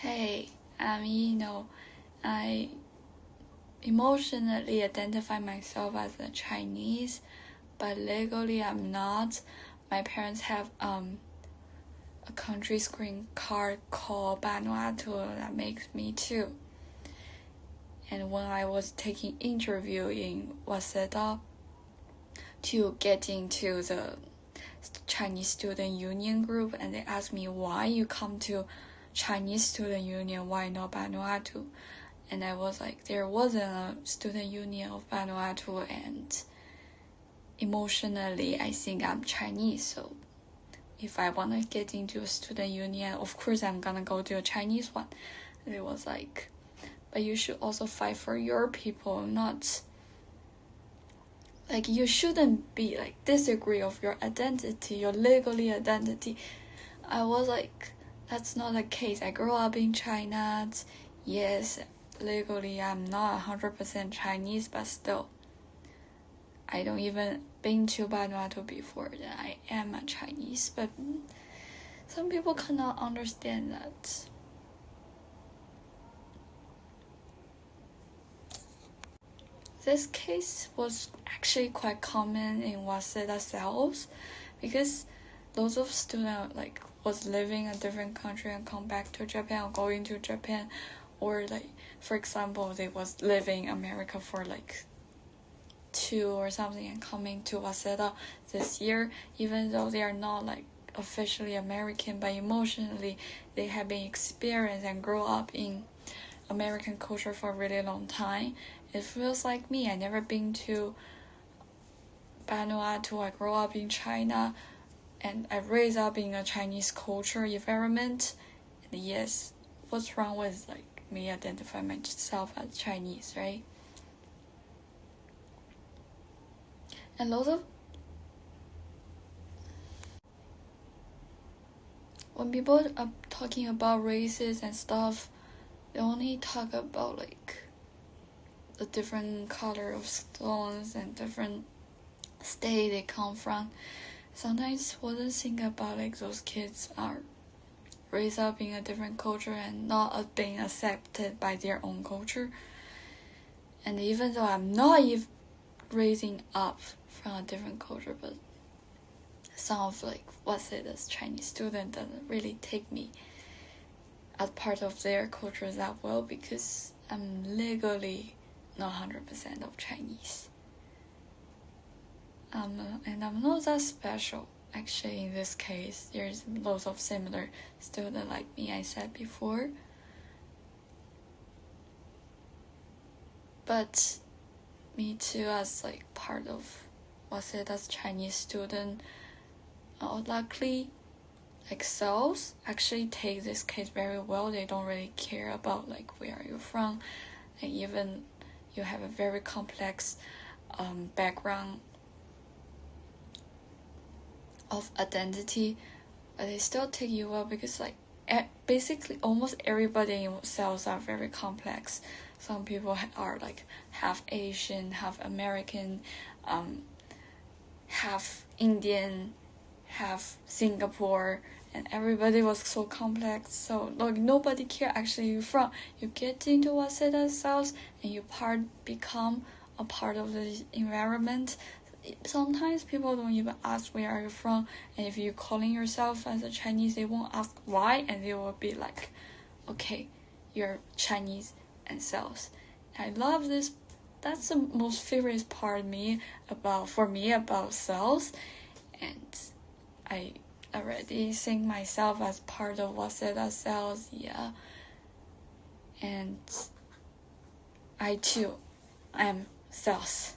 Hey, I emotionally identify myself as a Chinese, but legally I'm not. My parents have a country green card called Vanuatu that makes me too. And when I was taking interview in Waseda to get into the Chinese Student Union group, and they asked me why you come to Chinese Student Union, why not Vanuatu? And I was like, there wasn't a student union of Vanuatu, and emotionally I think I'm Chinese, so if I want to get into a student union, of course I'm gonna go to a Chinese one. And it was like, but you should also fight for your people, not like you shouldn't be like disagree of your identity, your legally identity. I was like, that's not the case. I grew up in China. Yes, legally I'm not 100% Chinese, but still, I don't even been to Vanuatu before that I am a Chinese. But some people cannot understand that. This case was actually quite common in Waseda cells because lots of students was living in a different country and come back to Japan or going to Japan, or for example they was living in America for 2 or something and coming to Waseda this year, even though they are not officially American, but emotionally they have been experienced and grow up in American culture for a really long time. It feels like me. I never been to Vanuatu. I grew up in China and I raised up in a Chinese culture environment. And yes, what's wrong with me identify myself as Chinese, right? And lots of when people are talking about races and stuff, they only talk about the different color of stones and different state they come from. Sometimes wouldn't think about those kids are raised up in a different culture and not being accepted by their own culture. And even though I'm not even raising up from a different culture, but some of this Chinese student doesn't really take me as part of their culture that well because I'm legally not 100% of Chinese. And I'm not that special. Actually, in this case, there's lots of similar students like me, I said before. But me too, as part of Waseda's Chinese student, luckily, cells actually take this case very well. They don't really care about where are you from, and even you have a very complex background of identity, but they still take you well because basically almost everybody in cells are very complex. Some people are half Asian, half American, half Indian, half Singapore, and everybody was so complex. So nobody care actually you're from. You get into Waseda cells and you become a part of the environment. Sometimes people don't even ask where are you from, and if you're calling yourself as a Chinese, they won't ask why, and they will be like, okay, you're Chinese and cells. I love this. That's the most favorite part for me about cells, and I already think myself as part of Waseda cells, yeah. And I too am cells.